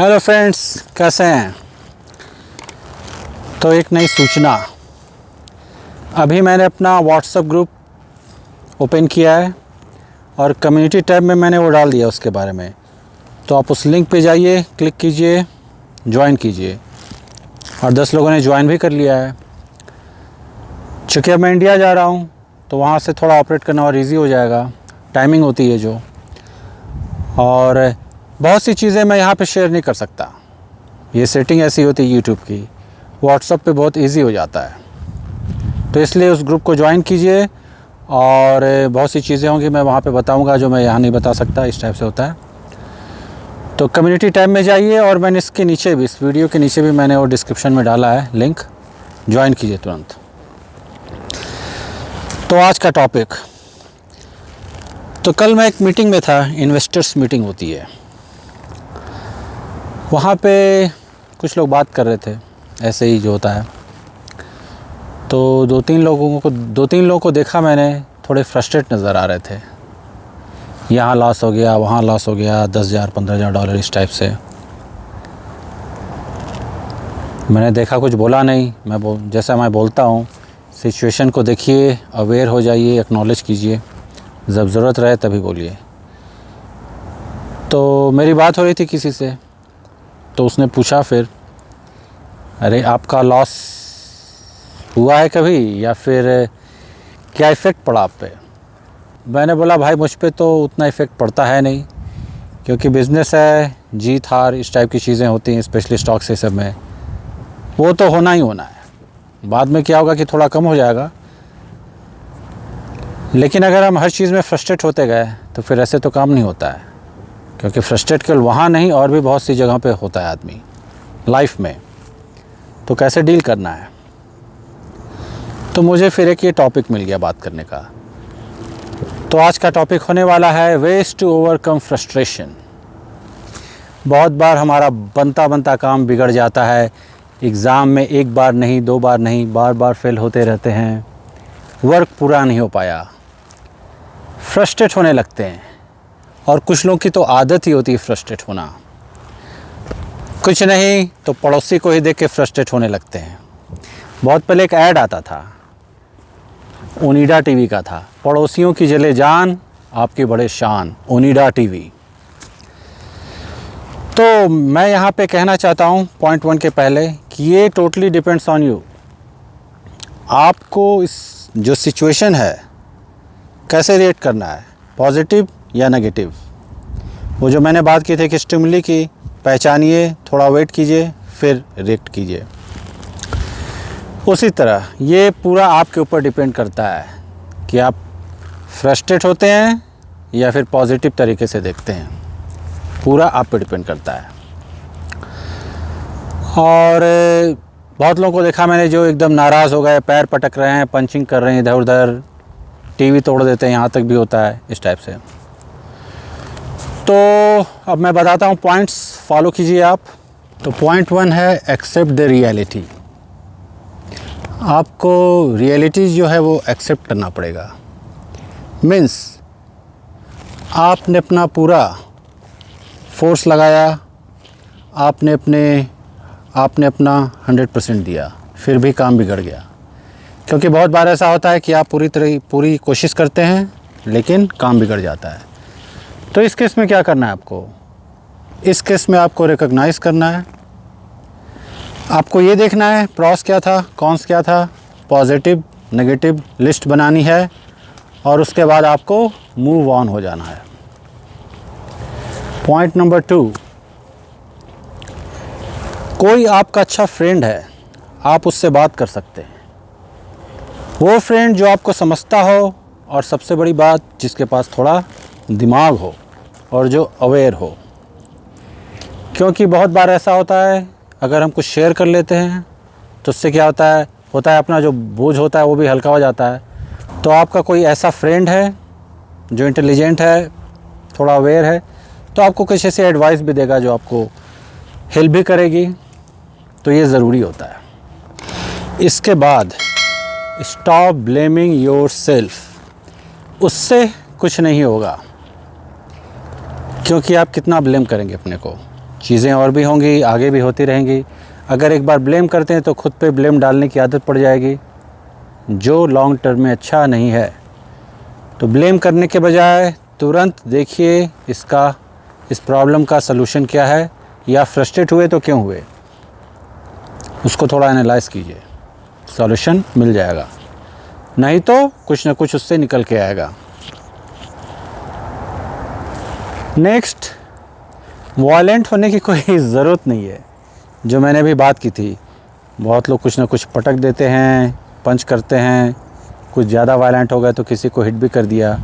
Hello friends, कैसे हैं। तो एक नई सूचना, अभी मैंने अपना व्हाट्सएप ग्रुप ओपन किया है और कम्युनिटी टैब में मैंने वो डाल दिया उसके बारे में। तो आप उस लिंक पे जाइए, क्लिक कीजिए, ज्वाइन कीजिए। और 10 लोगों ने ज्वाइन भी कर लिया है। चूँकि अब मैं इंडिया जा रहा हूँ तो वहाँ से थोड़ा ऑपरेट करना और इजी हो जाएगा। टाइमिंग होती है जो, और बहुत सी चीज़ें मैं यहाँ पे शेयर नहीं कर सकता। ये सेटिंग ऐसी होती है यूट्यूब की, व्हाट्सएप पे बहुत इजी हो जाता है। तो इसलिए उस ग्रुप को ज्वाइन कीजिए और बहुत सी चीज़ें होंगी मैं वहाँ पे बताऊँगा जो मैं यहाँ नहीं बता सकता। इस टाइप से होता है। तो कम्युनिटी टैब में जाइए और मैंने इसके नीचे भी, इस वीडियो के नीचे भी मैंने वो डिस्क्रिप्शन में डाला है लिंक, ज्वाइन कीजिए तुरंत। तो आज का टॉपिक, तो कल मैं एक मीटिंग में था, इन्वेस्टर्स मीटिंग होती है। वहाँ पे कुछ लोग बात कर रहे थे, ऐसे ही जो होता है। तो दो तीन लोगों को देखा मैंने, थोड़े फ्रस्ट्रेट नज़र आ रहे थे। यहाँ लॉस हो गया, वहाँ लॉस हो गया, 10,000 15,000 डॉलर इस टाइप से। मैंने देखा, कुछ बोला नहीं। जैसा मैं बोलता हूँ, सिचुएशन को देखिए, अवेयर हो जाइए, एक्नॉलेज कीजिए, जब ज़रूरत रहे तभी बोलिए। तो मेरी बात हो रही थी किसी से, तो उसने पूछा फिर, अरे आपका लॉस हुआ है कभी, या फिर क्या इफ़ेक्ट पड़ा आप पे। मैंने बोला भाई मुझ पे तो उतना इफ़ेक्ट पड़ता है नहीं, क्योंकि बिज़नेस है, जीत हार इस टाइप की चीज़ें होती हैं, स्पेशली स्टॉक से सब में। वो तो होना ही होना है। बाद में क्या होगा कि थोड़ा कम हो जाएगा। लेकिन अगर हम हर चीज़ में फ्रस्ट्रेट होते गए तो फिर ऐसे तो काम नहीं होता है। क्योंकि फ्रस्ट्रेट केवल वहाँ नहीं, और भी बहुत सी जगहों पे होता है आदमी लाइफ में। तो कैसे डील करना है। तो मुझे फिर एक ये टॉपिक मिल गया बात करने का। तो आज का टॉपिक होने वाला है वेज टू ओवरकम फ्रस्ट्रेशन। बहुत बार हमारा बनता काम बिगड़ जाता है। एग्ज़ाम में एक बार नहीं, 2 बार नहीं, बार बार फेल होते रहते हैं। वर्क पूरा नहीं हो पाया, फ्रस्ट्रेट होने लगते हैं। और कुछ लोगों की तो आदत ही होती है फ्रस्ट्रेट होना। कुछ नहीं तो पड़ोसी को ही देख के फ्रस्ट्रेट होने लगते हैं। बहुत पहले एक ऐड आता था, ओनिडा टीवी का था, पड़ोसियों की जले जान, आपकी बड़े शान, ओनिडा टीवी। तो मैं यहाँ पे कहना चाहता हूँ पॉइंट 1 के पहले कि ये टोटली डिपेंड्स ऑन यू। आपको इस जो सिचुएशन है कैसे रिएक्ट करना है, पॉजिटिव या नेगेटिव। वो जो मैंने बात की थी कि स्टिमुली की, पहचानिए, थोड़ा वेट कीजिए, फिर रिएक्ट कीजिए। उसी तरह ये पूरा आपके ऊपर डिपेंड करता है कि आप फ्रस्ट्रेट होते हैं या फिर पॉजिटिव तरीके से देखते हैं। पूरा आप पे डिपेंड करता है। और बहुत लोगों को देखा मैंने जो एकदम नाराज़ हो गए, पैर पटक रहे हैं, पंचिंग कर रहे हैं इधर उधर, टीवी तोड़ देते हैं, यहाँ तक भी होता है इस टाइप से। तो अब मैं बताता हूँ पॉइंट्स, फॉलो कीजिए आप। तो पॉइंट 1 है एक्सेप्ट द रियलिटी। आपको रियलिटी जो है वो एक्सेप्ट करना पड़ेगा। मीन्स आपने अपना पूरा फोर्स लगाया, आपने अपना 100% दिया, फिर भी काम बिगड़ गया। क्योंकि बहुत बार ऐसा होता है कि आप पूरी कोशिश करते हैं लेकिन काम बिगड़ जाता है। तो इस केस में क्या करना है आपको, इस केस में आपको रिकॉग्नाइज़ करना है। आपको ये देखना है प्रॉस क्या था, कॉन्स क्या था, पॉजिटिव नेगेटिव लिस्ट बनानी है, और उसके बाद आपको मूव ऑन हो जाना है। पॉइंट नंबर 2, कोई आपका अच्छा फ्रेंड है, आप उससे बात कर सकते हैं। वो फ्रेंड जो आपको समझता हो, और सबसे बड़ी बात जिसके पास थोड़ा दिमाग हो और जो अवेयर हो। क्योंकि बहुत बार ऐसा होता है, अगर हम कुछ शेयर कर लेते हैं तो उससे क्या होता है अपना जो बोझ होता है वो भी हल्का हो जाता है। तो आपका कोई ऐसा फ्रेंड है जो इंटेलिजेंट है, थोड़ा अवेयर है, तो आपको कुछ ऐसी एडवाइस भी देगा जो आपको हेल्प भी करेगी। तो ये ज़रूरी होता है। इसके बाद स्टॉप ब्लेमिंग योरसेल्फ। उससे कुछ नहीं होगा, क्योंकि आप कितना ब्लेम करेंगे अपने को। चीज़ें और भी होंगी, आगे भी होती रहेंगी। अगर एक बार ब्लेम करते हैं तो खुद पे ब्लेम डालने की आदत पड़ जाएगी, जो लॉन्ग टर्म में अच्छा नहीं है। तो ब्लेम करने के बजाय तुरंत देखिए इस प्रॉब्लम का सलूशन क्या है, या फ्रस्ट्रेट हुए तो क्यों हुए, उसको थोड़ा एनालाइज कीजिए, सॉल्यूशन मिल जाएगा। नहीं तो कुछ ना कुछ उससे निकल के आएगा। नेक्स्ट, वॉयलेंट होने की कोई ज़रूरत नहीं है। जो मैंने अभी बात की थी, बहुत लोग कुछ ना कुछ पटक देते हैं, पंच करते हैं, कुछ ज़्यादा वायलेंट हो गए तो किसी को हिट भी कर दिया,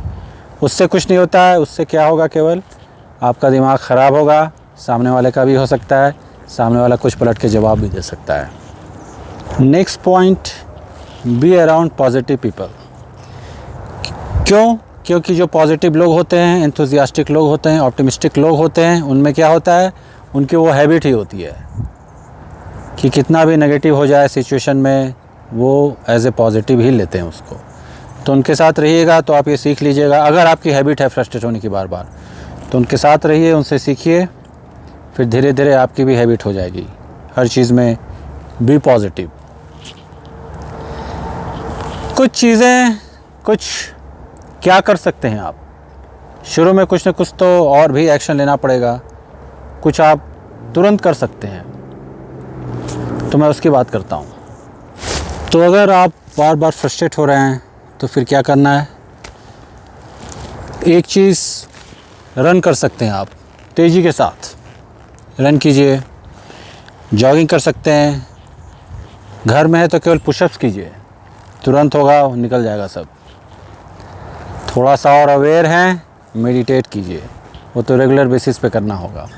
उससे कुछ नहीं होता है। उससे क्या होगा, केवल आपका दिमाग ख़राब होगा, सामने वाले का भी हो सकता है, सामने वाला कुछ पलट के जवाब भी दे सकता है। Next point, be around positive people. क्यों? क्योंकि जो पॉजिटिव लोग होते हैं, एंथुजियास्टिक लोग होते हैं, ऑप्टिमिस्टिक लोग होते हैं, उनमें क्या होता है, उनकी वो हैबिट ही होती है कि कितना भी नेगेटिव हो जाए सिचुएशन में, वो एज ए पॉजिटिव ही लेते हैं उसको। तो उनके साथ रहिएगा तो आप ये सीख लीजिएगा। अगर आपकी हैबिट है फ्रस्ट्रेट होने की बार बार, तो उनके साथ रहिए, उनसे सीखिए, फिर धीरे धीरे आपकी भी हैबिट हो जाएगी हर चीज़ में बी पॉजिटिव। कुछ चीज़ें, कुछ क्या कर सकते हैं आप, शुरू में कुछ न कुछ तो और भी एक्शन लेना पड़ेगा, कुछ आप तुरंत कर सकते हैं, तो मैं उसकी बात करता हूँ। तो अगर आप बार बार फ्रस्ट्रेट हो रहे हैं तो फिर क्या करना है, एक चीज़, रन कर सकते हैं आप, तेज़ी के साथ रन कीजिए, जॉगिंग कर सकते हैं, घर में है तो केवल पुशअप्स कीजिए, तुरंत होगा, निकल जाएगा सब। थोड़ा सा और अवेयर हैं, मेडिटेट कीजिए, वो तो रेगुलर बेसिस पे करना होगा।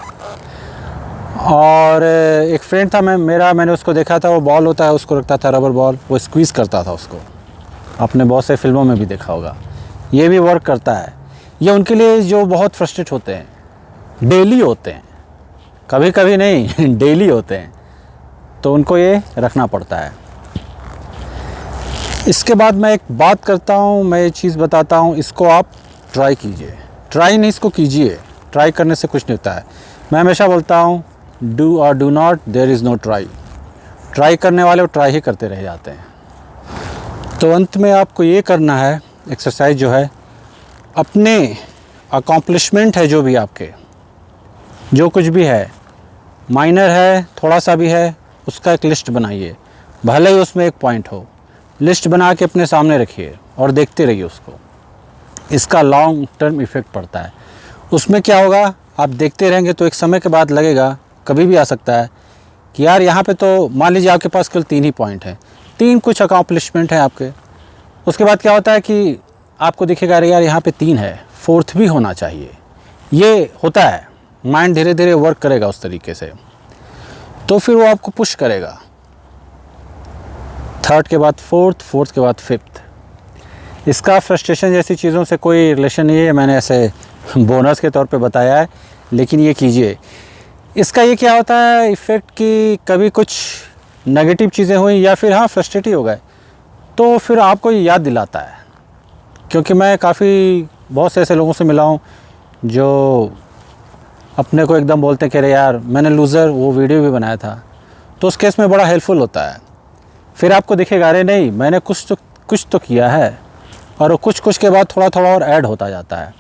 और एक फ्रेंड था मैंने उसको देखा था, वो बॉल होता है उसको रखता था, रबर बॉल, वो स्क्वीज़ करता था उसको, आपने बहुत से फिल्मों में भी देखा होगा। ये भी वर्क करता है। ये उनके लिए जो बहुत फ्रस्ट्रेट होते हैं, डेली होते हैं, कभी कभी नहीं डेली होते हैं, तो उनको ये रखना पड़ता है। इसके बाद मैं एक बात करता हूँ, मैं ये चीज़ बताता हूँ, इसको आप ट्राई कीजिए, ट्राई नहीं इसको कीजिए, ट्राई करने से कुछ नहीं होता है। मैं हमेशा बोलता हूँ, डू और do not, there is no try. Try करने वाले वो ट्राई ही करते रह जाते हैं। तो अंत में आपको ये करना है, एक्सरसाइज जो है, अपने अकॉम्प्लिशमेंट है जो भी आपके, जो कुछ भी है, माइनर है, थोड़ा सा भी है, उसका एक लिस्ट बनाइए, भले ही उसमें एक पॉइंट हो, लिस्ट बना के अपने सामने रखिए और देखते रहिए उसको। इसका लॉन्ग टर्म इफ़ेक्ट पड़ता है। उसमें क्या होगा, आप देखते रहेंगे तो एक समय के बाद लगेगा, कभी भी आ सकता है कि यार यहाँ पे तो मान लीजिए आपके पास केवल 3 ही पॉइंट हैं, 3 कुछ अकॉम्प्लिशमेंट हैं आपके। उसके बाद क्या होता है कि आपको दिखेगा अरे यार यहाँ पे 3 है, 4th भी होना चाहिए। ये होता है, माइंड धीरे धीरे वर्क करेगा उस तरीके से, तो फिर वो आपको पुश करेगा। 3rd के बाद 4th के बाद 5th। इसका फ्रस्ट्रेशन जैसी चीज़ों से कोई रिलेशन नहीं है, मैंने ऐसे बोनस के तौर पे बताया है, लेकिन ये कीजिए। इसका ये क्या होता है इफ़ेक्ट कि कभी कुछ नेगेटिव चीज़ें हुई या फिर हाँ फ्रस्ट्रेट ही हो गए, तो फिर आपको ये याद दिलाता है। क्योंकि मैं बहुत से ऐसे लोगों से मिला हूँ जो अपने को एकदम बोलते हैं कि अरे यार मैंने लूज़र वो वीडियो भी बनाया था, तो उस केस में बड़ा हेल्पफुल होता है। फिर आपको दिखेगा अरे नहीं मैंने कुछ तो किया है, और कुछ के बाद थोड़ा थोड़ा और ऐड होता जाता है।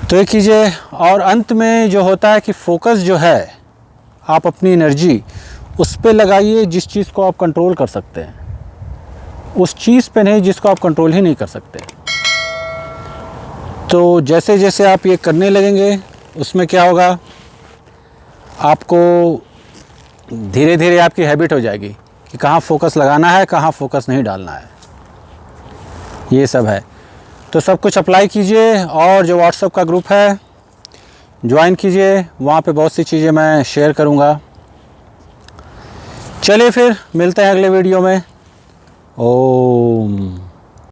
तो ये कीजिए। और अंत में जो होता है कि फोकस जो है, आप अपनी एनर्जी उस पे लगाइए जिस चीज़ को आप कंट्रोल कर सकते हैं, उस चीज़ पे नहीं जिसको आप कंट्रोल ही नहीं कर सकते। तो जैसे जैसे आप ये करने लगेंगे, उसमें क्या होगा, आपको धीरे धीरे आपकी हैबिट हो जाएगी कि कहाँ फोकस लगाना है, कहाँ फोकस नहीं डालना है। ये सब है, तो सब कुछ अप्लाई कीजिए। और जो व्हाट्सएप का ग्रुप है ज्वाइन कीजिए, वहाँ पे बहुत सी चीज़ें मैं शेयर करूँगा। चलिए फिर मिलते हैं अगले वीडियो में। ओम।